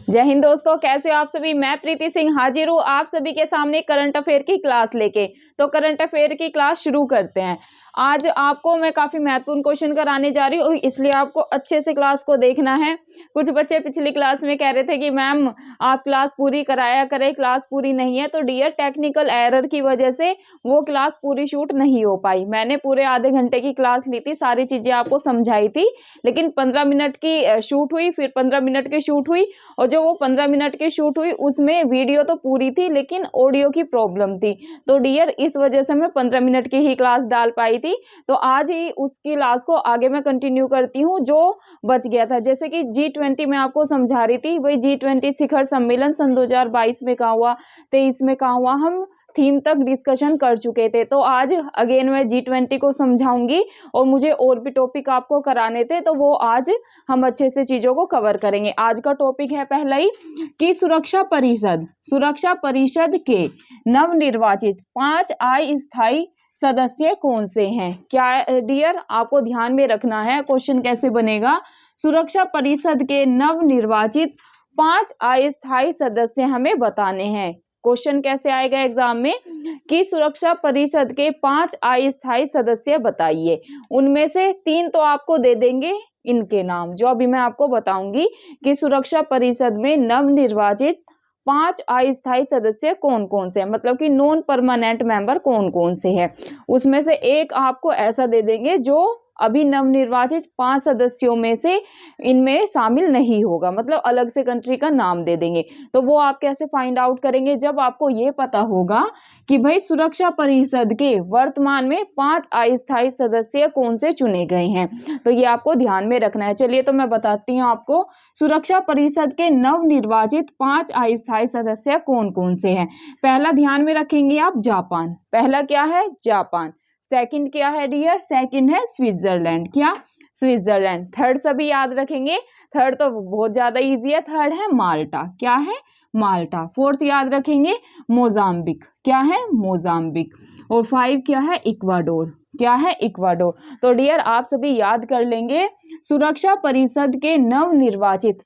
जय हिंद दोस्तों, कैसे हो आप सभी। मैं प्रीति सिंह हाजिर हूँ आप सभी के सामने करंट अफेयर की क्लास लेके। तो करंट अफेयर की क्लास शुरू करते हैं। आज आपको मैं काफ़ी महत्वपूर्ण क्वेश्चन कराने जा रही हूँ, इसलिए आपको अच्छे से क्लास को देखना है। कुछ बच्चे पिछली क्लास में कह रहे थे कि मैम आप क्लास पूरी कराया करें, क्लास पूरी नहीं है। तो डियर, टेक्निकल एरर की वजह से वो क्लास पूरी शूट नहीं हो पाई। मैंने पूरे आधे घंटे की क्लास ली थी, सारी चीज़ें आपको समझाई थी, लेकिन 15 मिनट की शूट हुई, फिर 15 मिनट की शूट हुई, और जो वो 15 मिनट की शूट हुई उसमें वीडियो तो पूरी थी लेकिन ऑडियो की प्रॉब्लम थी। तो डियर, इस वजह से मैं 15 मिनट की ही क्लास डाल पाई थी। तो आज ही उसकी क्लास को आगे मैं कंटिन्यू करती हूँ जो बच गया था। जैसे कि G20 में आपको समझा रही थी, वही G20 शिखर सम्मेलन सन 2022 में कहाँ हुआ, 23 में कहाँ हुआ, हम थीम तक डिस्कशन कर चुके थे। तो आज अगेन मैं G20 को समझाऊंगी, और मुझे और भी टॉपिक आपको कराने थे, तो वो आज हम अच्छे से चीज़ों को कवर करेंगे। आज का टॉपिक है पहला ही कि सुरक्षा परिषद के नवनिर्वाचित 5 अस्थायी सदस्य कौन से हैं। क्या डियर, आपको ध्यान में रखना है क्वेश्चन कैसे बनेगा। सुरक्षा परिषद के नवनिर्वाचित 5 अस्थायी सदस्य हमें बताने हैं। क्वेश्चन कैसे आएगा एग्जाम में कि सुरक्षा परिषद के 5 अस्थायी सदस्य बताइए। उनमें से 3 तो आपको दे देंगे, इनके नाम जो अभी मैं आपको बताऊंगी कि सुरक्षा परिषद में नवनिर्वाचित 5 अस्थायी सदस्य कौन कौन से हैं, मतलब कि नॉन परमानेंट मेंबर कौन कौन से हैं। उसमें से एक आपको ऐसा दे देंगे जो अभी नवनिर्वाचित 5 सदस्यों में से इनमें शामिल नहीं होगा, मतलब अलग से कंट्री का नाम दे देंगे। तो वो आप कैसे फाइंड आउट करेंगे, जब आपको ये पता होगा कि भाई सुरक्षा परिषद के वर्तमान में 5 अस्थायी सदस्य कौन से चुने गए हैं। तो ये आपको ध्यान में रखना है। चलिए तो मैं बताती हूँ आपको सुरक्षा परिषद के नवनिर्वाचित 5 अस्थायी सदस्य कौन कौन से हैं। पहला ध्यान में रखेंगे आप, जापान। पहला क्या है, जापान। सेकंड क्या है डियर, सेकंड है स्विट्जरलैंड। क्या, स्विट्जरलैंड। थर्ड सभी याद रखेंगे, थर्ड तो बहुत ज्यादा इजी है, थर्ड है माल्टा। क्या है, माल्टा। फोर्थ याद रखेंगे, मोजाम्बिक। क्या है, मोजाम्बिक। और 5 क्या है, इक्वाडोर। क्या है, इक्वाडोर। तो डियर, आप सभी याद कर लेंगे, सुरक्षा परिषद के नवनिर्वाचित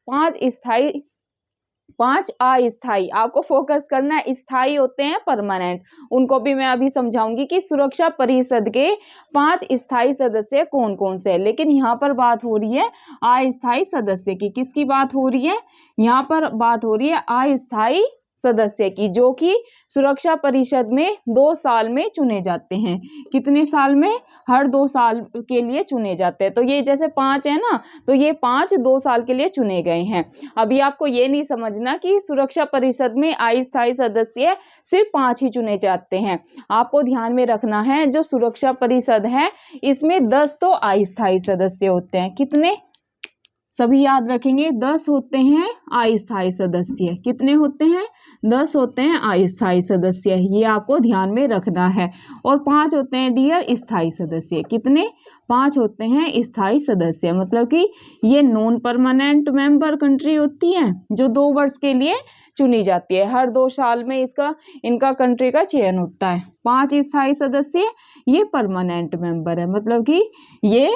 5 अस्थायी, आपको फोकस करना है, स्थायी होते हैं परमानेंट, उनको भी मैं अभी समझाऊंगी कि सुरक्षा परिषद के 5 स्थायी सदस्य कौन कौन से हैं। लेकिन यहाँ पर बात हो रही है अस्थायी सदस्य की। किसकी बात हो रही है, यहाँ पर बात हो रही है अस्थायी सदस्य की, जो कि सुरक्षा परिषद में 2 साल में चुने जाते हैं। कितने साल में, हर 2 साल के लिए चुने जाते हैं। तो ये जैसे 5 है ना, तो ये 5 2 साल के लिए चुने गए हैं। अभी आपको ये नहीं समझना कि सुरक्षा परिषद में अस्थायी सदस्य सिर्फ 5 ही चुने जाते हैं। आपको ध्यान में रखना है, जो सुरक्षा परिषद है इसमें 10 तो अस्थायी सदस्य होते हैं। कितने, सभी याद रखेंगे, 10 होते हैं अस्थायी सदस्य। कितने होते हैं, 10 होते हैं अस्थायी सदस्य, ये आपको ध्यान में रखना है। और 5 होते हैं डियर स्थायी सदस्य। कितने, 5 होते हैं स्थायी सदस्य, मतलब कि ये नॉन परमानेंट मेंबर कंट्री होती है जो 2 वर्ष के लिए चुनी जाती है। हर 2 साल में इनका कंट्री का चयन होता है। 5 स्थायी सदस्य ये परमानेंट मेंबर है, मतलब कि ये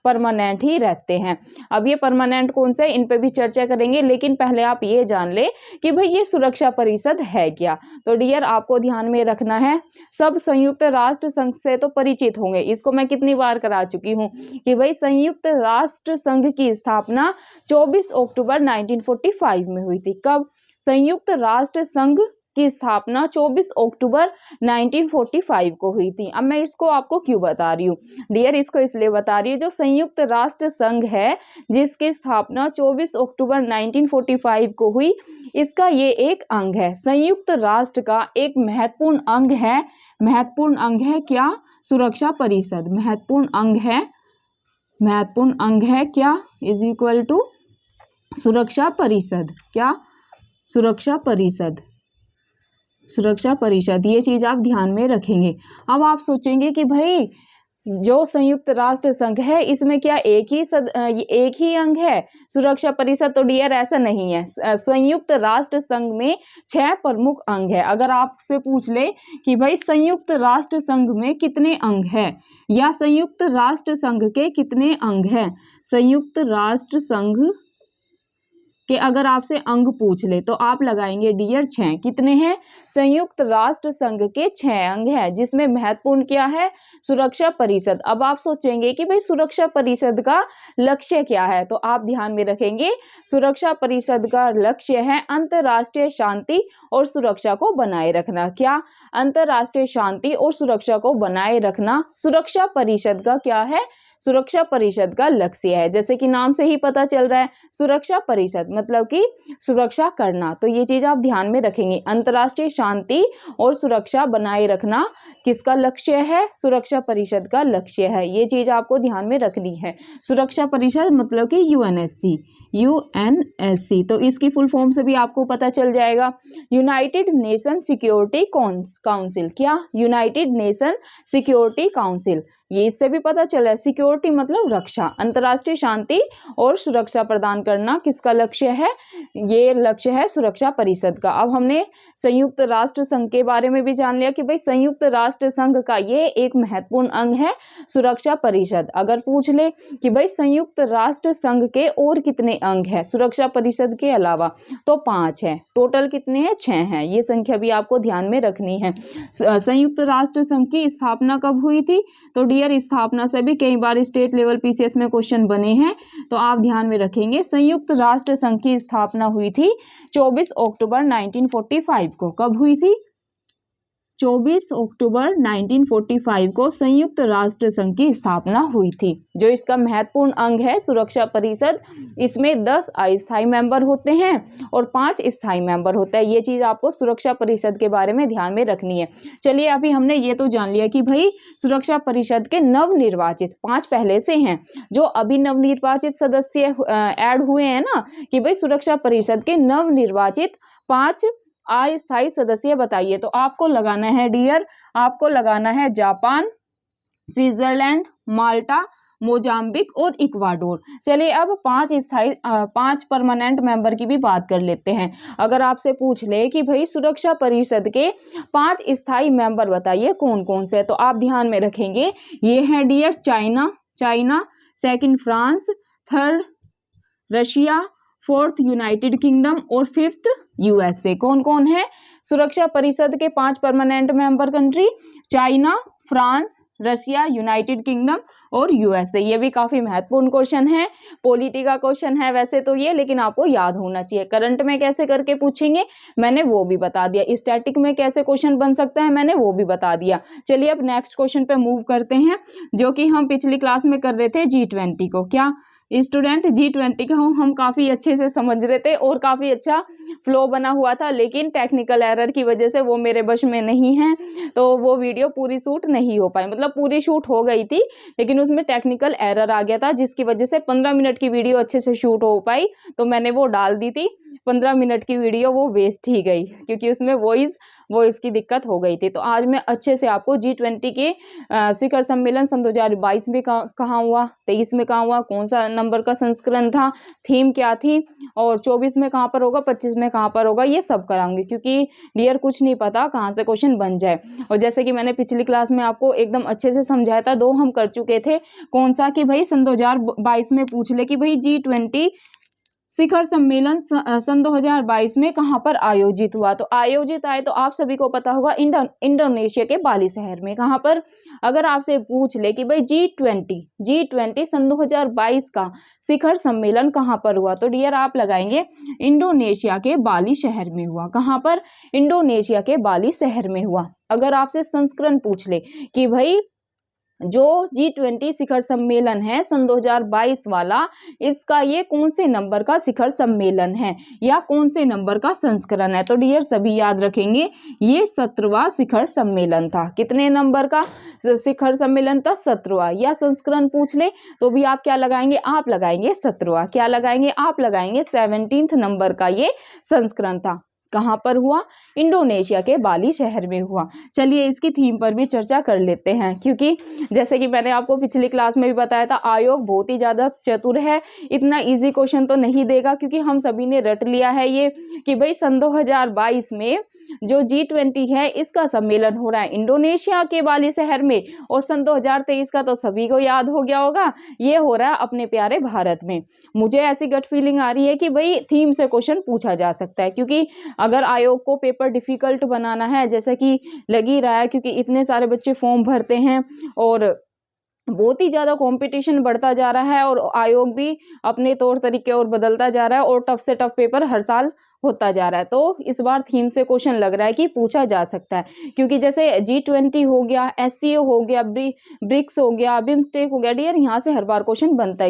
परमानेंट ही रहते हैं। अब ये परमानेंट कौन से, इन पे भी चर्चा करेंगे, लेकिन पहले आप ये जान ले कि भाई ये सुरक्षा परिषद है क्या। तो डियर, आपको ध्यान में रखना है, सब संयुक्त राष्ट्र संघ से तो परिचित होंगे, इसको मैं कितनी बार करा चुकी हूँ कि भाई संयुक्त राष्ट्र संघ की स्थापना 24 अक्टूबर 1945 में हुई थी। कब, संयुक्त राष्ट्र संघ की स्थापना 24 अक्टूबर 1945 को हुई थी। अब मैं इसको आपको क्यों बता रही हूँ डियर, इसको इसलिए बता रही हूँ, जो संयुक्त राष्ट्र संघ है जिसकी स्थापना 24 अक्टूबर 1945 को हुई, इसका ये एक अंग है, संयुक्त राष्ट्र का एक महत्वपूर्ण अंग है क्या, सुरक्षा परिषद। महत्वपूर्ण अंग है क्या, इज इक्वल टू सुरक्षा परिषद। क्या, सुरक्षा परिषद, ये चीज आप ध्यान में रखेंगे। अब आप सोचेंगे कि भाई जो संयुक्त राष्ट्र संघ है इसमें क्या एक ही अंग है सुरक्षा परिषद, तो डियर ऐसा नहीं है। संयुक्त राष्ट्र संघ में 6 प्रमुख अंग है। अगर आपसे पूछ ले कि भाई संयुक्त राष्ट्र संघ में कितने अंग है, या संयुक्त राष्ट्र संघ के कितने अंग हैं, संयुक्त राष्ट्र संघ कि अगर आपसे अंग पूछ ले तो आप लगाएंगे डियर 6। कितने हैं? संयुक्त राष्ट्र संघ के 6 अंग हैं, जिसमें महत्वपूर्ण क्या है? सुरक्षा परिषद। अब आप सोचेंगे कि भाई सुरक्षा परिषद का लक्ष्य क्या है, तो आप ध्यान में रखेंगे सुरक्षा परिषद का लक्ष्य है अंतर्राष्ट्रीय शांति और सुरक्षा को बनाए रखना। क्या? अंतर्राष्ट्रीय शांति और सुरक्षा को बनाए रखना सुरक्षा परिषद का क्या है? सुरक्षा परिषद का लक्ष्य है। जैसे कि नाम से ही पता चल रहा है, सुरक्षा परिषद मतलब कि सुरक्षा करना। तो ये चीज आप ध्यान में रखेंगे, अंतर्राष्ट्रीय शांति और सुरक्षा बनाए रखना किसका लक्ष्य है? सुरक्षा परिषद का लक्ष्य है। ये चीज आपको ध्यान में रखनी है। सुरक्षा परिषद मतलब कि यूएनएससी, यूएनएससी। तो इसकी फुल फॉर्म से भी आपको पता चल जाएगा, यूनाइटेड नेशन सिक्योरिटी काउंसिल। क्या? United nation security council. ये इससे भी पता चला है, सिक्योरिटी मतलब रक्षा, अंतर्राष्ट्रीय शांति और सुरक्षा प्रदान करना किसका लक्ष्य है? ये लक्ष्य है सुरक्षा परिषद का। अब हमने संयुक्त राष्ट्र संघ के बारे में भी जान लिया कि भाई संयुक्त राष्ट्र संघ का ये एक महत्वपूर्ण अंग है सुरक्षा परिषद। अगर पूछ ले कि भाई संयुक्त राष्ट्र संघ के और कितने अंग हैं सुरक्षा परिषद के अलावा, तो 5 है। टोटल कितने हैं? 6 हैं। ये संख्या भी आपको ध्यान में रखनी है। संयुक्त राष्ट्र संघ की स्थापना कब हुई थी? तो डियर स्थापना से भी कई बार स्टेट लेवल पीसीएस में क्वेश्चन बने हैं, तो आप ध्यान में रखेंगे संयुक्त राष्ट्र संघ की स्थापना हुई थी 24 अक्टूबर 1945 को। कब हुई थी? 24 अक्टूबर 1945 को संयुक्त राष्ट्र संघ की स्थापना हुई थी। जो इसका महत्वपूर्ण अंग है सुरक्षा परिषद, इसमें 10 अस्थायी मेंबर होते हैं और 5 स्थायी मेंबर होता है। ये चीज आपको सुरक्षा परिषद के बारे में ध्यान में रखनी है। चलिए, अभी हमने ये तो जान लिया कि भाई सुरक्षा परिषद के नवनिर्वाचित 5 पहले से हैं, जो अभी नवनिर्वाचित सदस्य ऐड हुए हैं ना, कि भाई सुरक्षा परिषद के नवनिर्वाचित 5 अस्थायी सदस्य बताइए। तो आपको लगाना है डियर, आपको लगाना है जापान, स्विट्जरलैंड, माल्टा, मोजाम्बिक और इक्वाडोर। चलिए, अब 5 परमानेंट मेंबर की भी बात कर लेते हैं। अगर आपसे पूछ ले कि भाई सुरक्षा परिषद के 5 स्थायी मेंबर बताइए कौन कौन से, तो आप ध्यान में रखेंगे ये है dear China, second France, third Russia, 4th United Kingdom और 5th यूएसए। कौन कौन है सुरक्षा परिषद के 5 permanent member country? China, France, Russia, United Kingdom और यूएसए। ये भी काफी महत्वपूर्ण क्वेश्चन है, पॉलिटी का क्वेश्चन है वैसे तो ये, लेकिन आपको याद होना चाहिए। करंट में कैसे करके पूछेंगे मैंने वो भी बता दिया, स्टैटिक में कैसे क्वेश्चन बन सकता है मैंने वो भी बता दिया। चलिए, अब नेक्स्ट क्वेश्चन पे मूव करते हैं, जो कि हम पिछली क्लास में कर रहे थे G20 को। क्या स्टूडेंट? G20 का हम काफी अच्छे से समझ रहे थे और काफी अच्छा फ्लो बना हुआ था, लेकिन टेक्निकल एरर की वजह से वो मेरे वश में नहीं है, तो वो वीडियो पूरी शूट नहीं हो पाई। मतलब पूरी शूट हो गई थी, लेकिन उसमें टेक्निकल एरर आ गया था, जिसकी वजह से 15 मिनट की वीडियो अच्छे से शूट हो पाई, तो मैंने वो डाल दी थी। 15 मिनट की वीडियो वो वेस्ट ही गई, क्योंकि उसमें वॉइस की दिक्कत हो गई थी। तो आज मैं अच्छे से आपको G20 के शिखर सम्मेलन सन 2022 में कहाँ हुआ, 23 में कहाँ हुआ, कौन सा नंबर का संस्करण था, थीम क्या थी, और 24 में कहाँ पर होगा, 25 में कहाँ पर होगा, ये सब कराऊंगी, क्योंकि डियर कुछ नहीं पता कहाँ से क्वेश्चन बन जाए। और जैसे कि मैंने पिछली क्लास में आपको एकदम अच्छे से समझाया था, 2 हम कर चुके थे। कौन सा? कि भाई सन 2022 में पूछ ले कि भाई G20 शिखर सम्मेलन सन 2022 में कहाँ पर आयोजित हुआ। तो आयोजित आए तो आप सभी को पता होगा इंडोनेशिया के बाली शहर में। कहाँ पर? अगर आपसे पूछ ले कि भाई G20 सन 2022 का शिखर सम्मेलन कहाँ पर हुआ, तो डियर आप लगाएंगे इंडोनेशिया के बाली शहर में हुआ। कहाँ पर? इंडोनेशिया के बाली शहर में हुआ। अगर आपसे संस्करण पूछ ले कि भाई जो G20 शिखर सम्मेलन है सन 2022 वाला, इसका ये कौन से नंबर का शिखर सम्मेलन है या कौन से नंबर का संस्करण है, तो डियर सभी याद रखेंगे ये 17वां शिखर सम्मेलन था। कितने नंबर का शिखर सम्मेलन था? 17वां। या संस्करण पूछ ले तो भी आप क्या लगाएंगे? आप लगाएंगे 17वां। क्या लगाएंगे? आप लगाएंगे 17th नंबर का ये संस्करण था। कहाँ पर हुआ? इंडोनेशिया के बाली शहर में हुआ। चलिए इसकी थीम पर भी चर्चा कर लेते हैं, क्योंकि जैसे कि मैंने आपको पिछली क्लास में भी बताया था, आयोग बहुत ही ज़्यादा चतुर है, इतना इजी क्वेश्चन तो नहीं देगा, क्योंकि हम सभी ने रट लिया है ये कि भाई सन 2022 में जो G20 है इसका सम्मेलन हो रहा है इंडोनेशिया के बाली शहर में, और सन 2023 का तो सभी को याद हो गया होगा, ये हो रहा है अपने प्यारे भारत में। मुझे ऐसी गट फीलिंग आ रही है कि भाई थीम से क्वेश्चन पूछा जा सकता है, क्योंकि अगर आयोग को पेपर डिफिकल्ट बनाना है, जैसा कि लग ही रहा है, क्योंकि इतने सारे बच्चे फॉर्म भरते हैं और बहुत ही ज़्यादा कंपटीशन बढ़ता जा रहा है, और आयोग भी अपने तौर तरीके और बदलता जा रहा है, और टफ से टफ पेपर हर साल होता जा रहा है। तो इस बार थीम से क्वेश्चन लग रहा है कि पूछा जा सकता है, क्योंकि जैसे G20 हो गया, SCO हो गया, ब्रिक्स हो गया, बिम्स्टेक हो गया, डियर यहाँ से हर बार क्वेश्चन बनता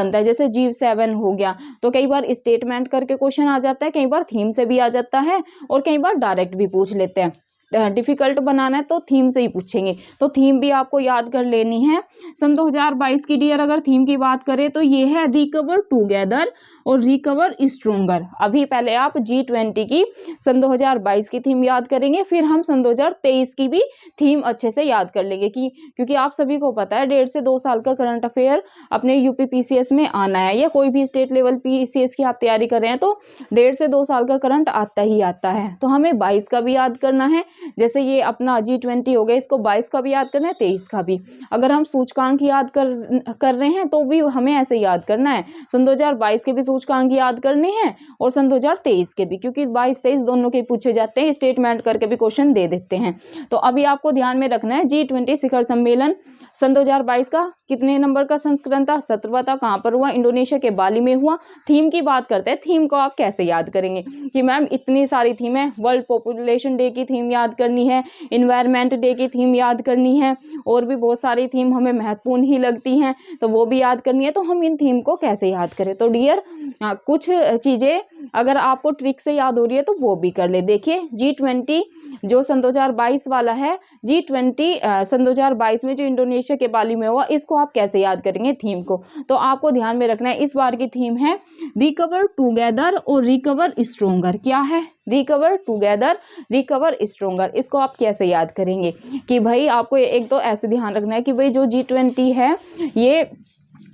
है। जैसे G7 हो गया, तो कई बार स्टेटमेंट करके क्वेश्चन आ जाता है, कई बार थीम से भी आ जाता है, और कई बार डायरेक्ट भी पूछ लेते हैं। डिफिकल्ट बनाना है तो थीम से ही पूछेंगे, तो थीम भी आपको याद कर लेनी है। सन 2022 की डियर अगर थीम की बात करें तो ये है रिकवर टुगेदर और रिकवर स्ट्रोंगर। अभी पहले आप G20 की सन 2022 की थीम याद करेंगे, फिर हम सन 2023 की भी थीम अच्छे से याद कर लेंगे, क्योंकि आप सभी को पता है 1.5 से 2 साल का करंट अफेयर अपने यूपी PCS में आना है, या कोई भी स्टेट लेवल PCS की आप तैयारी कर रहे हैं तो 1.5 से 2 साल का करंट आता ही आता है। तो हमें 22 का भी याद करना है, जैसे ये अपना G20 हो गया, इसको 22 का भी याद करना है, 23 का भी। अगर हम सूचकांक याद कर रहे हैं तो भी हमें ऐसे याद करना है, सन 2022 के भी सूचकांक याद करने हैं और सन 2023 के भी, क्योंकि 22-23 दोनों के पूछे जाते हैं, स्टेटमेंट करके भी क्वेश्चन दे देते हैं। तो अभी आपको ध्यान में रखना है G20 शिखर सम्मेलन सन 2022 का कितने नंबर का संस्करण था? 17वां था। कहाँ पर हुआ? इंडोनेशिया के बाली में हुआ। थीम की बात करते हैं, थीम को आप कैसे याद करेंगे कि मैम इतनी सारी थीम है, वर्ल्ड पॉपुलेशन डे की थीम याद करनी है, इन्वायरमेंट डे की थीम याद करनी है, और भी बहुत सारी थीम हमें महत्वपूर्ण ही लगती हैं, तो वो भी याद करनी है। तो हम इन थीम को कैसे याद करें? तो डियर कुछ चीज़ें अगर आपको ट्रिक से याद हो रही है तो वो भी कर ले। देखिए G20 जो सन 2022 वाला है, G20 सन 2022 में जो इंडोनेशिया के बाली में हुआ, इसको आप कैसे याद करेंगे थीम को? तो आपको ध्यान में रखना है, इस बार की थीम है रिकवर टुगेदर और रिकवर स्ट्रोंगर। क्या है? Recover together, recover stronger. इसको आप कैसे याद करेंगे कि भाई आपको एक तो ऐसे ध्यान रखना है कि भाई जो G20 है ये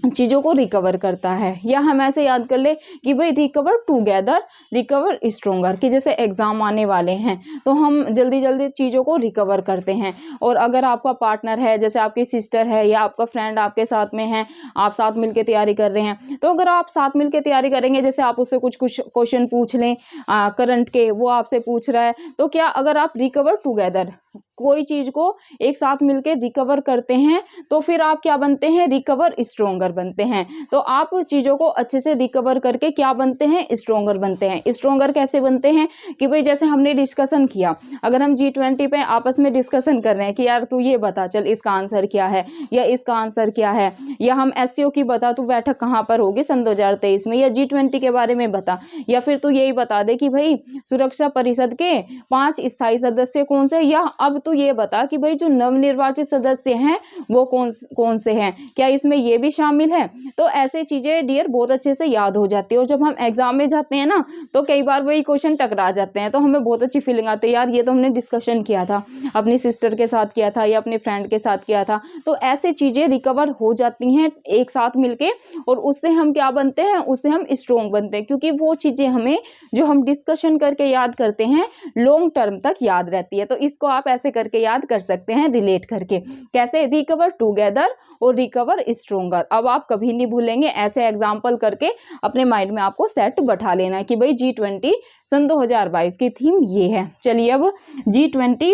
चीज़ों को रिकवर करता है, या हम ऐसे याद कर ले कि भाई रिकवर टुगेदर, रिकवर स्ट्रोंगर, कि जैसे एग्ज़ाम आने वाले हैं तो हम जल्दी जल्दी चीज़ों को रिकवर करते हैं। और अगर आपका पार्टनर है, जैसे आपकी सिस्टर है या आपका फ्रेंड आपके साथ में है, आप साथ मिलकर तैयारी कर रहे हैं, तो अगर आप साथ मिलकर तैयारी करेंगे, जैसे आप उससे कुछ क्वेश्चन पूछ लें करंट के, वो आपसे पूछ रहा है, तो क्या अगर आप रिकवर टुगेदर कोई चीज़ को एक साथ मिलकर रिकवर करते हैं तो फिर आप क्या बनते हैं? रिकवर स्ट्रोंगर बनते हैं। तो आप चीज़ों को अच्छे से रिकवर करके क्या बनते हैं? स्ट्रोंगर बनते हैं। स्ट्रोंगर कैसे बनते हैं कि भाई जैसे हमने डिस्कशन किया, अगर हम G20 पे आपस में डिस्कशन कर रहे हैं कि यार तू ये बता चल इसका आंसर क्या है, या इसका आंसर क्या है, या हम SCO की बता तू बैठक कहाँ पर होगी सन 2023 में, या G20 के बारे में बता, या फिर तू यही बता दे कि भाई सुरक्षा परिषद के 5 स्थायी सदस्य कौन से, या अब तू ये बता कि भाई जो नवनिर्वाचित सदस्य हैं वो कौन से हैं, क्या इसमें ये भी शामिल है। तो ऐसे चीजें डियर बहुत अच्छे से याद हो जाती है, और जब हम एग्जाम में जाते हैं ना तो कई बार वही क्वेश्चन टकरा जाते हैं, तो हमें बहुत अच्छी फीलिंग आती है, यार ये तो हमने डिस्कशन किया था, अपनी सिस्टर के साथ किया था या अपने फ्रेंड के साथ किया था। तो ऐसे चीजें रिकवर हो जाती हैं एक साथ मिलके, और उससे हम क्या बनते हैं? उससे हम स्ट्रोंग बनते हैं, क्योंकि वो चीजें हमें जो हम डिस्कशन करके याद करते हैं लॉन्ग टर्म तक याद रहती है। तो इसको आप ऐसे करके याद कर सकते हैं रिलेट करके, कैसे? रिकवर टुगेदर और रिकवर स्ट्रोंगर। अब आप कभी नहीं भूलेंगे, ऐसे एग्जाम्पल करके अपने माइंड में आपको सेट बैठा लेना है कि भाई G20 सन 2022 की थीम ये है। चलिए अब G20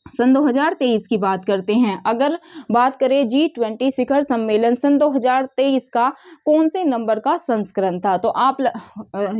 सन 2023 की बात करते हैं। अगर बात करें G20 शिखर सम्मेलन सन 2023 का कौन से नंबर का संस्करण था, तो आप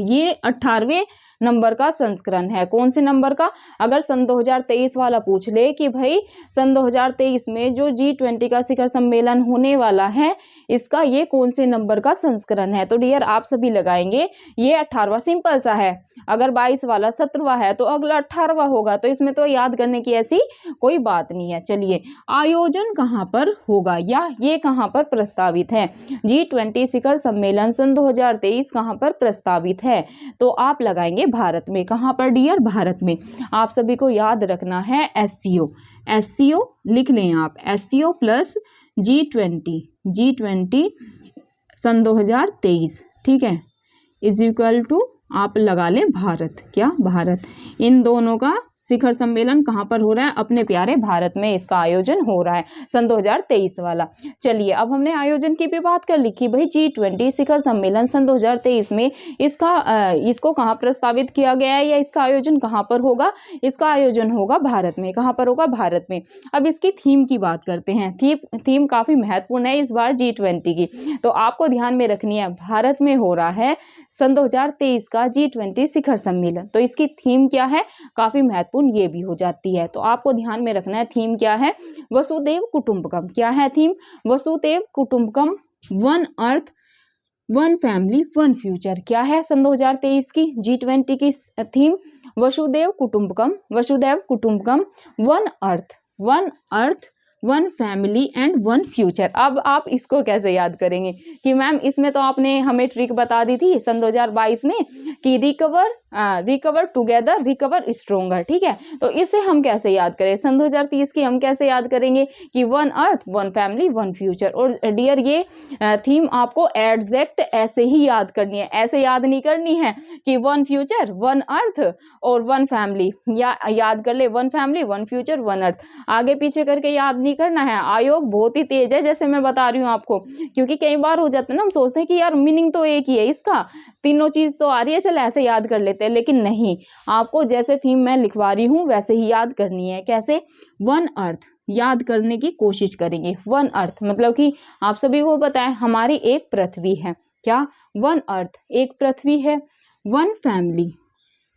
ये 18वें नंबर का संस्करण है। कौन से नंबर का? अगर सन 2023 वाला पूछ ले कि भाई सन 2023 में जो G20 का शिखर सम्मेलन होने वाला है इसका ये कौन से नंबर का संस्करण है, तो डियर आप सभी लगाएंगे ये 18वां। सिंपल सा है, अगर 22 वाला 17वां है तो अगला 18वां होगा, तो इसमें तो याद करने की ऐसी कोई बात नहीं है। चलिए आयोजन कहाँ पर होगा, या ये कहाँ पर प्रस्तावित है? G20 शिखर सम्मेलन सन 2023 कहाँ पर प्रस्तावित है, तो आप लगाएंगे भारत में। कहाँ पर डियर? भारत में। आप सभी को याद रखना है SCO, SCO लिख लें आप, SCO प्लस G20 सन 2023, ठीक है, इज इक्वल टू आप लगा लें भारत। क्या? भारत। इन दोनों का शिखर सम्मेलन कहाँ पर हो रहा है? अपने प्यारे भारत में इसका आयोजन हो रहा है, सन 2023 वाला। चलिए अब हमने आयोजन की भी बात कर ली कि भाई G20 शिखर सम्मेलन सन 2023 में इसको कहाँ प्रस्तावित किया गया है या इसका आयोजन कहाँ पर होगा? इसका आयोजन होगा भारत में। कहाँ पर होगा? भारत में। अब इसकी थीम की बात करते हैं। थीम काफी महत्वपूर्ण है इस बार G20 की, तो आपको ध्यान में रखनी है। भारत में हो रहा है सन 2023 का G20 शिखर सम्मेलन, तो इसकी थीम क्या है? काफी महत्वपूर्ण ये भी हो जाती है, तो आपको ध्यान में रखना है थीम क्या है? वसुदेव कुटुंबकम। क्या है थीम? वसुदेव कुटुंबकम, one earth one family one future. क्या है सन 2023 की G20 की थीम? वसुदेव कुटुंबकम, वसुदेव कुटुंबकम, one earth one family and one future. अब आप इसको कैसे याद करेंगे कि मैम इसमें तो आपने हमें ट्रिक बता दी थी सन 2022 में कि रिकवर टुगेदर रिकवर स्ट्रोंगर, ठीक है, तो इसे हम कैसे याद करें? सन 2030 की हम कैसे याद करेंगे कि one earth one family one future. और डियर ये थीम आपको एग्जैक्ट ऐसे ही याद करनी है, ऐसे याद नहीं करनी है कि वन फ्यूचर वन अर्थ और वन फैमिली, या याद कर ले one family one future one earth, आगे पीछे करके याद नहीं करना है। आयोग बहुत ही तेज है, जैसे मैं बता रही हूँ आपको, क्योंकि कई बार हो जाता है ना, हम सोचते हैं कि यार मीनिंग तो एक ही है इसका, तीनों चीज तो आ रही है, चल ऐसे याद कर लेते हैं, लेकिन नहीं, आपको जैसे थीम मैं लिखवा रही हूँ वैसे ही याद करनी है। कैसे? वन अर्थ याद करने की कोशिश करेंगे। वन अर्थ मतलब कि आप सभी को पता है हमारी एक पृथ्वी है। क्या? वन अर्थ एक पृथ्वी है। वन फैमिली,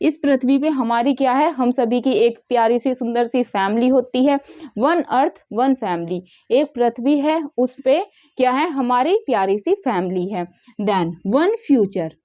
इस पृथ्वी पे हमारी क्या है? हम सभी की एक प्यारी सी सुंदर सी फैमिली होती है। वन अर्थ वन फैमिली, एक पृथ्वी है, उस पे क्या है? हमारी प्यारी सी फैमिली है। देन वन फ्यूचर,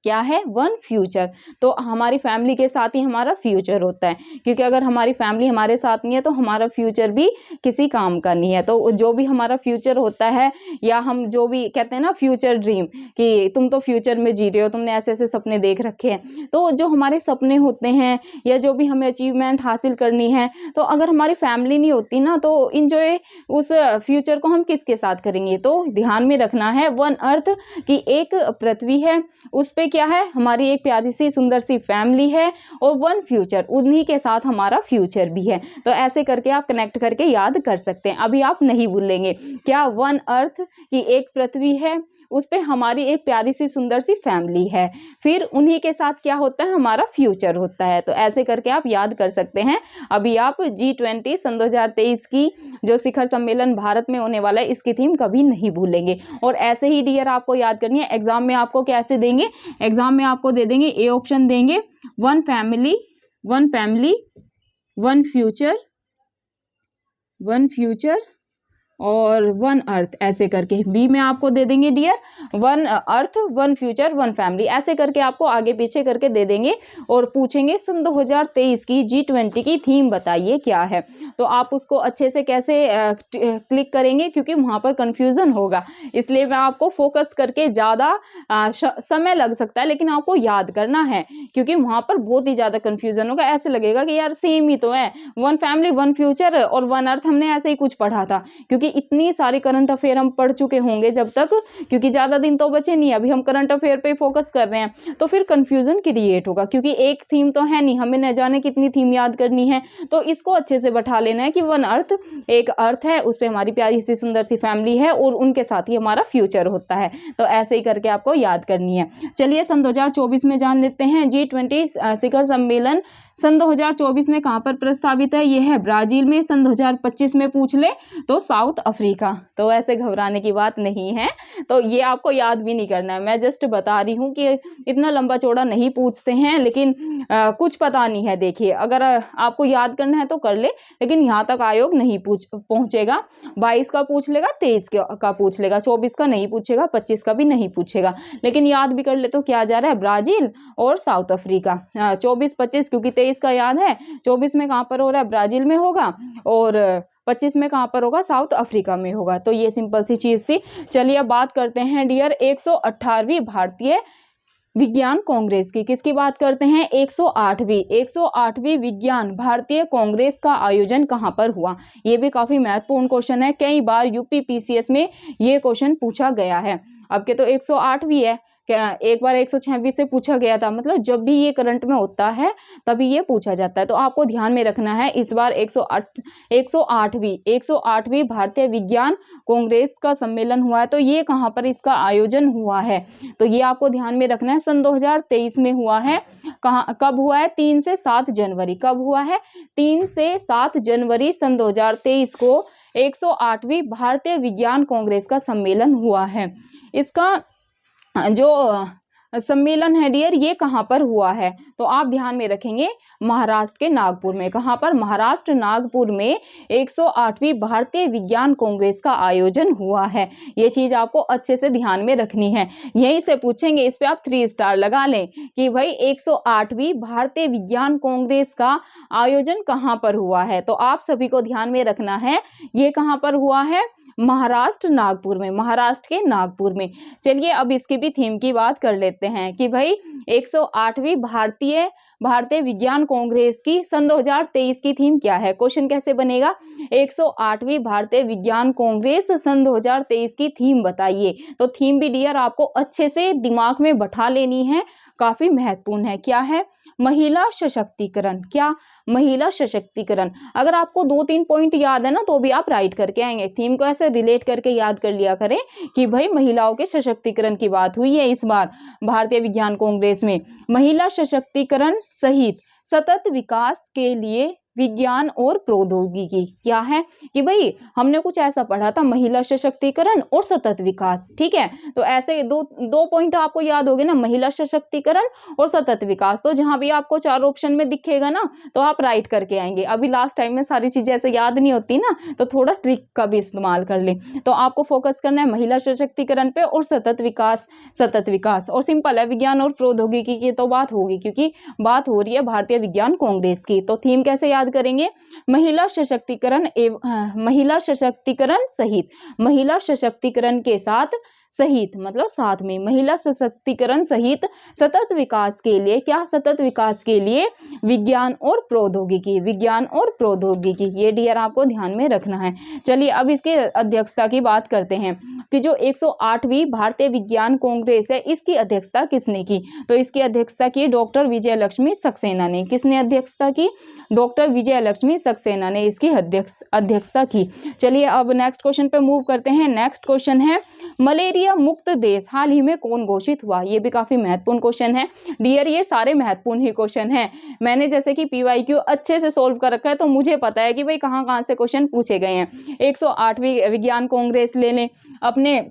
क्या है? वन फ्यूचर, तो हमारी फैमिली के साथ ही हमारा फ्यूचर होता है, क्योंकि अगर हमारी फैमिली हमारे साथ नहीं है तो हमारा फ्यूचर भी किसी काम का नहीं है। तो जो भी हमारा फ्यूचर होता है, या हम जो भी कहते हैं ना फ्यूचर ड्रीम, कि तुम तो फ्यूचर में जी रहे हो, तुमने ऐसे ऐसे सपने देख रखे हैं, तो जो हमारे सपने होते हैं या जो भी हमें अचीवमेंट हासिल करनी है, तो अगर हमारी फैमिली नहीं होती ना, तो इंजॉय उस फ्यूचर को हम किसके साथ करेंगे? तो ध्यान में रखना है वन अर्थ की एक पृथ्वी है, उस पे क्या है? हमारी एक प्यारी सी सुंदर सी फैमिली है, और वन फ्यूचर, उन्हीं के साथ हमारा फ्यूचर भी है। तो ऐसे करके आप कनेक्ट करके याद कर सकते हैं, अभी आप नहीं भूलेंगे। क्या? वन अर्थ की एक पृथ्वी है, उस पे हमारी एक प्यारी सी सुंदर सी फैमिली है, फिर उन्हीं के साथ क्या होता है? हमारा फ्यूचर होता है। तो ऐसे करके आप याद कर सकते हैं। अभी आप G20 सन 2023 की जो शिखर सम्मेलन भारत में होने वाला है, इसकी थीम कभी नहीं भूलेंगे। और ऐसे ही डियर आपको याद करनी है। एग्जाम में आपको कैसे देंगे? एग्जाम में आपको दे देंगे, ए ऑप्शन देंगे, वन फैमिली वन फ्यूचर और वन अर्थ, ऐसे करके। बी में आपको दे देंगे dear one earth one future one family, ऐसे करके आपको आगे पीछे करके दे देंगे और पूछेंगे सन 2023 की G20 की थीम बताइए क्या है। तो आप उसको अच्छे से कैसे क्लिक करेंगे, क्योंकि वहाँ पर कंफ्यूजन होगा, इसलिए मैं आपको फोकस करके ज़्यादा समय लग सकता है, लेकिन आपको याद करना है, क्योंकि वहाँ पर बहुत ही ज़्यादा कंफ्यूजन होगा। ऐसे लगेगा कि यार सेम ही तो है, वन फैमिली वन फ्यूचर और वन अर्थ, हमने ऐसे ही कुछ पढ़ा था, क्योंकि इतनी सारी करंट अफेयर हम पढ़ चुके होंगे जब तक, क्योंकि ज़्यादा दिन तो बचे नहीं, अभी हम करंट अफेयर पे फोकस कर रहे हैं, तो फिर कंफ्यूजन क्रिएट होगा, क्योंकि एक थीम तो है नहीं, हमें न जाने कितनी थीम याद करनी है। तो इसको अच्छे से बैठा लेना है कि वन अर्थ, एक अर्थ है, उस पर हमारी प्यारी सी सुंदर सी फैमिली है, और उनके साथ ही हमारा फ्यूचर होता है। तो ऐसे ही करके आपको याद करनी है। चलिए सन 2024 में जान लेते हैं। G20 शिखर सम्मेलन सन 2024 में कहाँ पर प्रस्तावित है? ये है ब्राजील में। सन 2025 में पूछ ले तो साउथ अफ्रीका। तो ऐसे घबराने की बात नहीं है, तो ये आपको याद भी नहीं करना है, मैं जस्ट बता रही हूँ कि इतना लंबा चौड़ा नहीं पूछते हैं, लेकिन कुछ पता नहीं है। देखिए, अगर आपको याद करना है तो कर ले, लेकिन यहाँ तक आयोग नहीं पहुँचेगा। 22 का पूछ लेगा, 23 का पूछ लेगा, 24 का नहीं पूछेगा, 25 का भी नहीं पूछेगा, लेकिन याद भी कर ले तो क्या जा रहा है? ब्राजील और साउथ अफ्रीका। 24-25, क्योंकि 23 का याद है, 24 में कहाँ पर हो रहा है? ब्राजील में होगा, और 25 में कहाँ पर होगा? साउथ अफ्रीका में होगा। तो ये सिंपल सी चीज़ थी। चलिए अब बात करते हैं डियर 118वीं भारतीय विज्ञान कांग्रेस की, किसकी बात करते हैं, 108वीं विज्ञान भारतीय कांग्रेस का आयोजन कहाँ पर हुआ। ये भी काफी महत्वपूर्ण क्वेश्चन है, कई बार यूपी पीसीएस में ये क्वेश्चन पूछा गया है। अब के तो 108वीं है, क्या एक बार 126 से पूछा गया था, मतलब जब भी ये करंट में होता है तभी ये पूछा जाता है। तो आपको ध्यान में रखना है, इस बार 108वीं भारतीय विज्ञान कांग्रेस का सम्मेलन हुआ है। तो ये कहाँ पर इसका आयोजन हुआ है, तो ये आपको ध्यान में रखना है। सन 2023 में हुआ है। कहाँ, कब हुआ है, 3 से 7 जनवरी। कब हुआ है, 3 से 7 जनवरी सन 2023 को 108वीं भारतीय विज्ञान कांग्रेस का सम्मेलन हुआ है। इसका जो सम्मेलन है डियर, ये कहाँ पर हुआ है, तो आप ध्यान में रखेंगे महाराष्ट्र के नागपुर में। कहाँ पर, महाराष्ट्र नागपुर में 108वीं भारतीय विज्ञान कांग्रेस का आयोजन हुआ है। ये चीज आपको अच्छे से ध्यान में रखनी है, यहीं से पूछेंगे, इस पे आप 3 स्टार लगा लें कि भाई 108वीं भारतीय विज्ञान कांग्रेस का आयोजन कहाँ पर हुआ है। तो आप सभी को ध्यान में रखना है, ये कहाँ पर हुआ है, महाराष्ट्र नागपुर में, महाराष्ट्र के नागपुर में। चलिए अब इसकी भी थीम की बात कर लेते हैं कि भाई 108वीं भारतीय विज्ञान कांग्रेस की सन 2023 की थीम क्या है। क्वेश्चन कैसे बनेगा, 108वीं भारतीय विज्ञान कांग्रेस सन 2023 की थीम बताइए। तो थीम भी डियर आपको अच्छे से दिमाग में बैठा लेनी है, काफी महत्वपूर्ण है। क्या है, महिला सशक्तिकरण। क्या, महिला सशक्तिकरण। अगर आपको 2-3 पॉइंट याद है ना तो भी आप राइट करके आएंगे, थीम को ऐसे रिलेट करके याद कर लिया करें कि भाई महिलाओं के सशक्तिकरण की बात हुई है इस बार भारतीय विज्ञान कांग्रेस में। महिला सशक्तिकरण सहित सतत विकास के लिए विज्ञान और प्रौद्योगिकी। क्या है कि भाई हमने कुछ ऐसा पढ़ा था, महिला सशक्तिकरण और सतत विकास, ठीक है। तो ऐसे दो पॉइंट आपको याद होंगे ना, महिला सशक्तिकरण और सतत विकास। तो जहां भी आपको 4 ऑप्शन में दिखेगा ना तो आप राइट करके आएंगे। अभी लास्ट टाइम में सारी चीजें ऐसे याद नहीं होती ना, तो थोड़ा ट्रिक का भी इस्तेमाल कर ले। तो आपको फोकस करना है महिला सशक्तिकरण पे और सतत विकास। और सिंपल है, विज्ञान और प्रौद्योगिकी की तो बात होगी क्योंकि बात हो रही है भारतीय विज्ञान कांग्रेस की। तो थीम कैसे याद करेंगे, महिला सशक्तिकरण सशक्तिकरण के साथ सहित, मतलब साथ में, महिला सशक्तिकरण सहित सतत विकास के लिए। क्या, सतत विकास के लिए विज्ञान और प्रौद्योगिकी। ये डियर आपको ध्यान में रखना है। चलिए अब इसके अध्यक्षता की बात करते हैं कि जो 108वीं भारतीय विज्ञान कांग्रेस है इसकी अध्यक्षता किसने की। तो इसकी अध्यक्षता की डॉक्टर विजय लक्ष्मी सक्सेना ने। किसने अध्यक्षता की, डॉक्टर विजय लक्ष्मी सक्सेना ने इसकी अध्यक्षता की। चलिए अब नेक्स्ट क्वेश्चन पे मूव करते हैं। नेक्स्ट क्वेश्चन है, मलेरिया मुक्त देश हाल ही में कौन घोषित हुआ। ये भी काफी महत्वपूर्ण क्वेश्चन है डियर, ये सारे महत्वपूर्ण ही क्वेश्चन है। मैंने जैसे कि PYQ अच्छे से सोल्व कर रखा है तो मुझे पता है कि भाई कहाँ से क्वेश्चन पूछे गए हैं। 108वीं विज्ञान कांग्रेस ले लें, अपने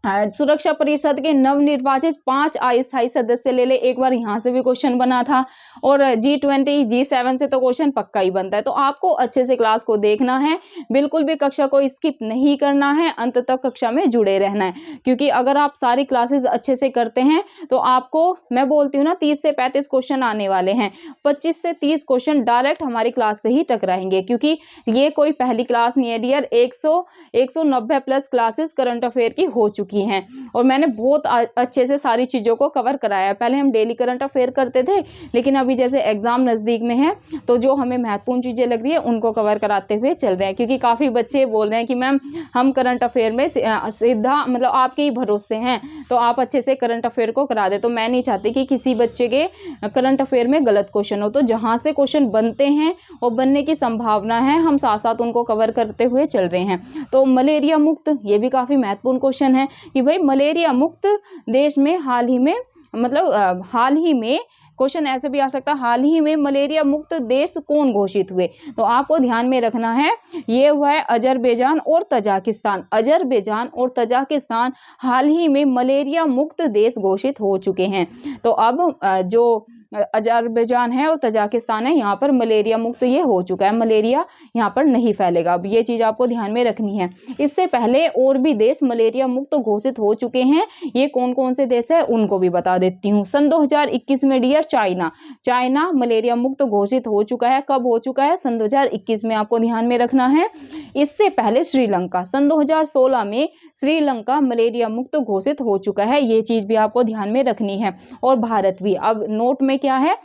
सुरक्षा परिषद के नवनिर्वाचित 5 अस्थायी सदस्य ले ले, एक बार यहाँ से भी क्वेश्चन बना था, और G20 G7 से तो क्वेश्चन पक्का ही बनता है। तो आपको अच्छे से क्लास को देखना है, बिल्कुल भी कक्षा को स्किप नहीं करना है, अंत तक कक्षा में जुड़े रहना है, क्योंकि अगर आप सारी क्लासेस अच्छे से करते हैं तो आपको मैं बोलती हूँ ना 30 से 35 क्वेश्चन आने वाले हैं, 25 से 30 क्वेश्चन डायरेक्ट हमारी क्लास से ही टकराएंगे, क्योंकि ये कोई पहली क्लास नहीं है dear. 190 plus classes current affair की हो चुकी हैं और मैंने बहुत अच्छे से सारी चीजों को कवर कराया। पहले हम डेली करंट अफेयर करते थे, लेकिन अभी जैसे एग्जाम नजदीक में है तो जो हमें महत्वपूर्ण चीजें लग रही है उनको कवर कराते हुए चल रहे हैं, क्योंकि काफी बच्चे बोल रहे हैं कि मैम हम करंट अफेयर में सीधा मतलब आपके ही भरोसे हैं तो आप अच्छे से करंट अफेयर को करा दे। तो मैं नहीं चाहती कि किसी बच्चे के करंट अफेयर में गलत क्वेश्चन हो, तो जहां से क्वेश्चन बनते हैं और बनने की संभावना है हम साथ साथ उनको कवर करते हुए चल रहे हैं। तो मलेरिया मुक्त, ये भी काफी महत्वपूर्ण क्वेश्चन है कि भाई मलेरिया मुक्त देश में हाल ही में, मतलब हाल ही में क्वेश्चन ऐसे भी आ सकता है, हाल ही में मलेरिया मुक्त देश कौन घोषित हुए। तो आपको ध्यान में रखना है ये हुआ है अजरबैजान और तजाकिस्तान। अजरबैजान और तजाकिस्तान हाल ही में मलेरिया मुक्त देश घोषित हो चुके हैं। तो अब जो अजरबैजान है और तजाकिस्तान है, यहाँ पर मलेरिया मुक्त ये हो चुका है, मलेरिया यहाँ पर नहीं फैलेगा। अब ये चीज़ आपको ध्यान में रखनी है। इससे पहले और भी देश मलेरिया मुक्त घोषित हो चुके हैं, ये कौन कौन से देश है उनको भी बता देती हूँ। सन 2021 में डियर चाइना मलेरिया मुक्त घोषित हो चुका है। कब हो चुका है? सन 2021 में, आपको ध्यान में रखना है। इससे पहले श्रीलंका, सन 2016 में श्रीलंका मलेरिया मुक्त घोषित हो चुका है, ये चीज़ भी आपको ध्यान में रखनी है। और भारत भी, अब नोट में क्या है,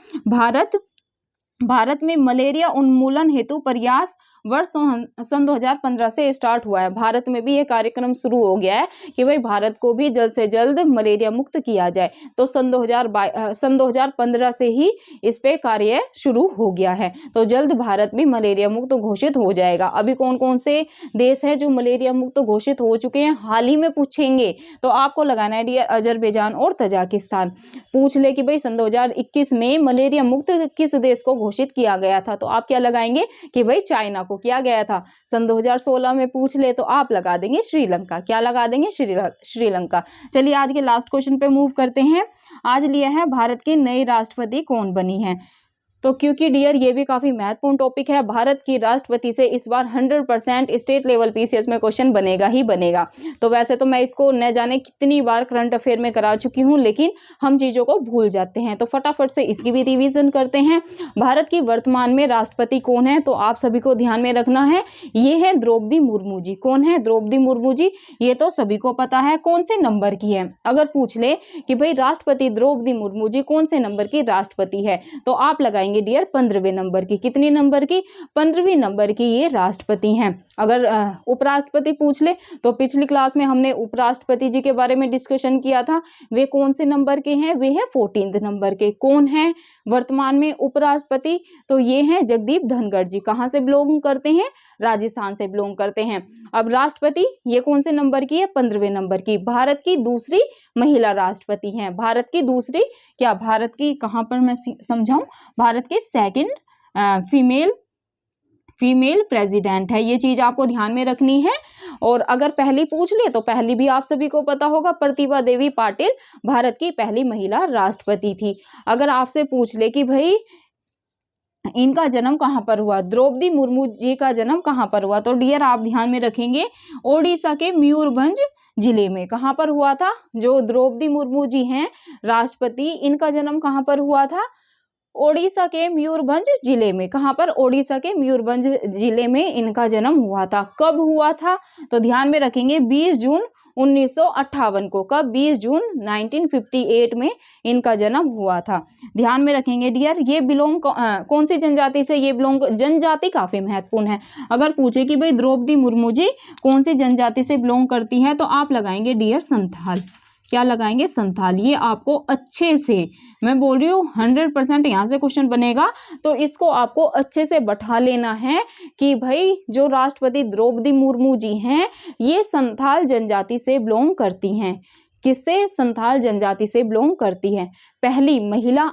भारत में मलेरिया उन्मूलन हेतु प्रयास वर्ष सन 2015 से स्टार्ट हुआ है। भारत में भी ये कार्यक्रम शुरू हो गया है कि भाई भारत को भी जल्द से जल्द मलेरिया मुक्त किया जाए। तो सन 2015 से ही इस पे कार्य शुरू हो गया है। तो जल्द भारत भी मलेरिया मुक्त घोषित हो जाएगा। अभी कौन कौन से देश हैं जो मलेरिया मुक्त घोषित हो चुके हैं, हाल ही में पूछेंगे तो आपको लगाना है डियर अजरबैजान और तजाकिस्तान। पूछ ले कि भाई सन 2021 में मलेरिया मुक्त किस देश को घोषित किया गया था, तो आप क्या लगाएंगे कि भाई चाइना किया गया था। सन 2016 में पूछ ले तो आप लगा देंगे श्रीलंका। क्या लगा देंगे? श्रीलंका। चलिए आज के लास्ट क्वेश्चन पे मूव करते हैं। आज लिया है भारत की नई राष्ट्रपति कौन बनी है। तो क्योंकि डियर ये भी काफ़ी महत्वपूर्ण टॉपिक है, भारत की राष्ट्रपति से इस बार 100% स्टेट लेवल पीसीएस में क्वेश्चन बनेगा ही बनेगा। तो वैसे तो मैं इसको न जाने कितनी बार करंट अफेयर में करा चुकी हूँ, लेकिन हम चीज़ों को भूल जाते हैं, तो फटाफट से इसकी भी रिवीजन करते हैं। भारत की वर्तमान में राष्ट्रपति कौन है, तो आप सभी को ध्यान में रखना है, ये है द्रौपदी मुर्मू जी। कौन है? द्रौपदी मुर्मू जी। ये तो सभी को पता है कौन से नंबर की है। अगर पूछ ले कि भाई राष्ट्रपति द्रौपदी मुर्मू जी कौन से नंबर की राष्ट्रपति है, तो आप लगाएंगे डियर 15वें नंबर की। कितनी नंबर की? 15वीं नंबर की ये राष्ट्रपति हैं। अगर उपराष्ट्रपति पूछ ले तो पिछली क्लास में हमने उपराष्ट्रपति जी के बारे में डिस्कशन किया था, वे कौन से नंबर के हैं? वे हैं 14th नंबर के। कौन है वर्तमान में उपराष्ट्रपति? तो ये हैं जगदीप धनखड़ जी। कहाँ से बिलोंग करते हैं? राजस्थान से बिलोंग करते हैं। अब राष्ट्रपति ये कौन से नंबर की है? 15वें नंबर की। भारत की दूसरी महिला राष्ट्रपति हैं। भारत की दूसरी, क्या भारत की, कहाँ पर मैं समझाऊं, भारत के सेकंड फीमेल प्रेसिडेंट है। ये चीज आपको ध्यान में रखनी है। और अगर पहली पूछ ले तो पहली भी आप सभी को पता होगा, प्रतिभा देवी पाटिल भारत की पहली महिला राष्ट्रपति थी। अगर आपसे पूछ ले कि भाई इनका जन्म कहाँ पर हुआ, द्रौपदी मुर्मू जी का जन्म कहाँ पर हुआ, तो डियर आप ध्यान में रखेंगे ओडिशा के मयूरभंज जिले में। कहाँ पर हुआ था? जो द्रौपदी मुर्मू जी हैं राष्ट्रपति, इनका जन्म कहाँ पर हुआ था? ओडिशा के मयूरभंज जिले में। कहाँ पर? ओडिशा के मयूरभंज जिले में इनका जन्म हुआ था। कब हुआ था? तो ध्यान में रखेंगे 20 जून 1958 को। कब? 20 जून 1958 में इनका जन्म हुआ था। ध्यान में रखेंगे डियर। ये बिलोंग कौन सी जनजाति से ये बिलोंग? जनजाति काफी महत्वपूर्ण है। अगर पूछे कि भाई द्रौपदी मुर्मू जी कौन सी जनजाति से बिलोंग करती है, तो आप लगाएंगे डियर संथाल। क्या लगाएंगे? संथाल। ये आपको अच्छे से, मैं बोल रही हूँ 100% यहाँ से क्वेश्चन बनेगा, तो इसको आपको अच्छे से बैठा लेना है कि भाई जो राष्ट्रपति द्रौपदी मुर्मू जी हैं ये संथाल जनजाति से बिलोंग करती हैं। किससे? संथाल जनजाति से बिलोंग करती है। पहली महिला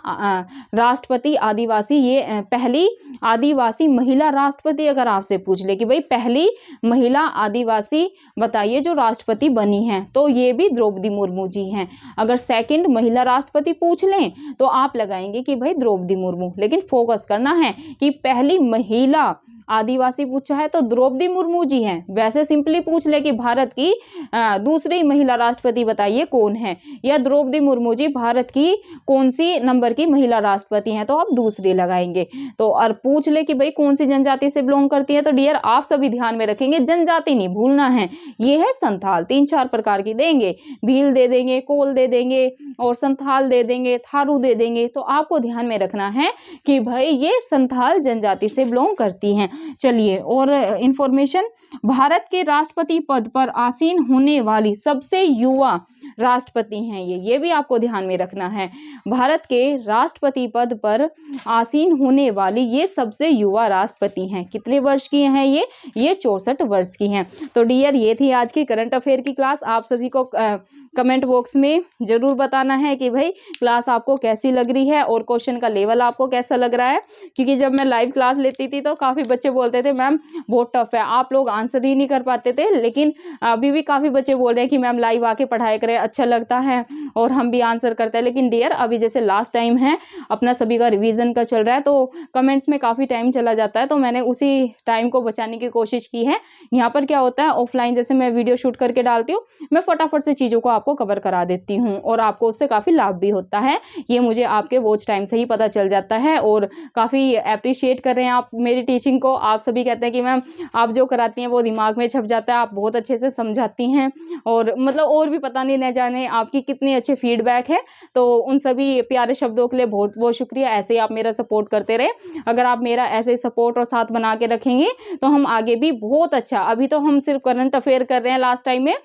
राष्ट्रपति आदिवासी, ये पहली आदिवासी महिला राष्ट्रपति अगर आपसे पूछ ले कि भाई पहली महिला आदिवासी बताइए जो राष्ट्रपति बनी है, तो ये भी द्रौपदी मुर्मू जी हैं। अगर सेकंड महिला राष्ट्रपति पूछ लें तो आप लगाएंगे कि भाई द्रौपदी मुर्मू, लेकिन फोकस करना है कि पहली महिला आदिवासी पूछा है तो द्रौपदी मुर्मू जी हैं। वैसे सिंपली पूछ ले कि भारत की दूसरी महिला राष्ट्रपति बताइए कौन है, या द्रौपदी मुर्मू जी भारत की कौन सी नंबर की महिला राष्ट्रपति हैं, तो आप दूसरी लगाएंगे। तो और पूछ ले कि भाई कौन सी जनजाति से बिलोंग करती है, तो डियर आप सभी ध्यान में रखेंगे, जनजाति नहीं भूलना है। ये है संथाल। 3-4 प्रकार की देंगे, भील दे देंगे, कोल दे देंगे और संथाल दे देंगे, थारू दे देंगे। तो आपको ध्यान में रखना है कि भाई ये संथाल जनजाति से बिलोंग करती हैं। चलिए और इंफॉर्मेशन, भारत के राष्ट्रपति पद पर आसीन होने वाली सबसे युवा राष्ट्रपति हैं ये भी आपको ध्यान में रखना है। भारत के राष्ट्रपति पद पर आसीन होने वाली ये सबसे युवा राष्ट्रपति हैं। कितने वर्ष की हैं ये 64 वर्ष की हैं। तो डियर ये थी आज की करंट अफेयर की क्लास। आप सभी को कमेंट बॉक्स में ज़रूर बताना है कि भाई क्लास आपको कैसी लग रही है और क्वेश्चन का लेवल आपको कैसा लग रहा है। क्योंकि जब मैं लाइव क्लास लेती थी तो काफ़ी बच्चे बोलते थे मैम बहुत टफ है, आप लोग आंसर ही नहीं कर पाते थे। लेकिन अभी भी काफ़ी बच्चे बोल रहे हैं कि मैम लाइव आके पढ़ाई करें, अच्छा लगता है और हम भी आंसर करते हैं। लेकिन डियर अभी जैसे लास्ट टाइम है अपना सभी का रिवीजन का चल रहा है, तो कमेंट्स में काफ़ी टाइम चला जाता है, तो मैंने उसी टाइम को बचाने की कोशिश की है। यहाँ पर क्या होता है, ऑफलाइन जैसे मैं वीडियो शूट करके डालती हूँ, मैं फटाफट से चीज़ों को आपको कवर करा देती हूँ और आपको उससे काफ़ी लाभ भी होता है। ये मुझे आपके वॉच टाइम से ही पता चल जाता है और काफ़ी एप्रिशिएट कर रहे हैं आप मेरी टीचिंग को। आप सभी कहते हैं कि मैम आप जो कराती हैं वो दिमाग में छप जाता है, आप बहुत अच्छे से समझाती हैं और मतलब और भी पता नहीं न जाने आपकी कितनी अच्छे फीडबैक है। तो उन सभी प्यारे शब्दों के लिए बहुत बहुत शुक्रिया। ऐसे ही आप मेरा सपोर्ट करते रहे। अगर आप मेरा ऐसे ही सपोर्ट और साथ बना के रखेंगे तो हम आगे भी बहुत अच्छा, अभी तो हम सिर्फ करंट अफेयर कर रहे हैं लास्ट टाइम में,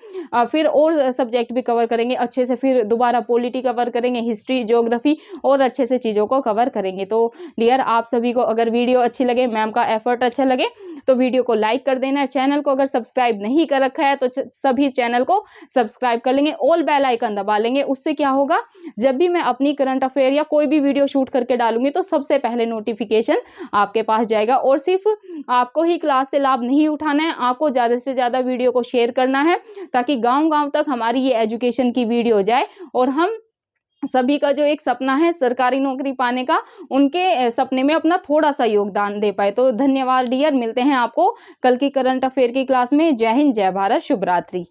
फिर और सब्जेक्ट भी कवर करेंगे अच्छे से, फिर दोबारा पॉलिटी कवर करेंगे, हिस्ट्री, ज्योग्राफी और अच्छे से चीज़ों को कवर करेंगे। तो डियर आप सभी को अगर वीडियो अच्छी लगे, मैम का एफर्ट अच्छा लगे तो वीडियो को लाइक कर देना है। चैनल को अगर सब्सक्राइब नहीं कर रखा है तो सभी चैनल को सब्सक्राइब कर लेंगे, ऑल बेल आइकन दबा लेंगे। उससे क्या होगा, जब भी मैं अपनी करंट अफेयर या कोई भी वीडियो शूट करके डालूंगी तो सबसे पहले नोटिफिकेशन आपके पास जाएगा। और सिर्फ आपको ही क्लास से लाभ नहीं उठाना है, आपको ज़्यादा से ज़्यादा वीडियो को शेयर करना है ताकि गांव-गांव तक हमारी ये एजुकेशन की वीडियो जाए और हम सभी का जो एक सपना है सरकारी नौकरी पाने का, उनके सपने में अपना थोड़ा-सा योगदान दे पाए। तो धन्यवाद डियर, मिलते हैं आपको कल की करंट अफेयर की क्लास में। जय हिंद, जय भारत, शुभ रात्रि।